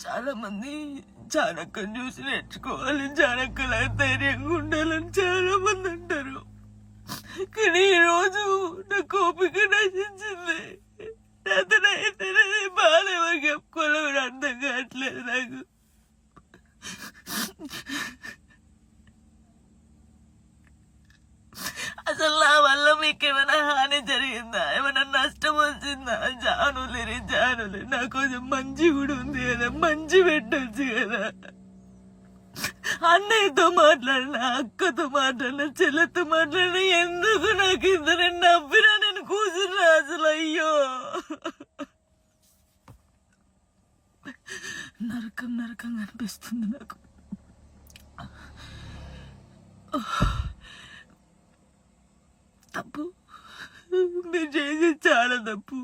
చాలా మంది చాణక్యని చూసి నేర్చుకోవాలి, చాణక్యలా ధైర్యంగా ఉండాలని చాలా మంది అంటారు. కానీ ఈ రోజు నాకు ఓపిక నశించింది. అతనైతే బాధ ఎవరికి చెప్పుకోవాలో కూడా అర్థం కావట్లేదు నాకు. అసలు నా వల్ల మీకు ఏమైనా హాని జరిగిందా, ఏమైనా నష్టం వచ్చిందా? జానులే నా కొంచెం మంచి కూడా ఉంది కదా, మంచి పెట్టచ్చు కదా. అన్నయ్యతో మాట్లాడినా, అక్కతో మాట్లాడినా, చెల్లెతో మాట్లాడినా, ఎందుకు నాకు ఇద్దరు నవ్వినా నేను కూర్చున్నా అసలు. అయ్యో నరకం అనిపిస్తుంది నాకు. తప్పు, మీరు చేసేది చాలా తప్పు.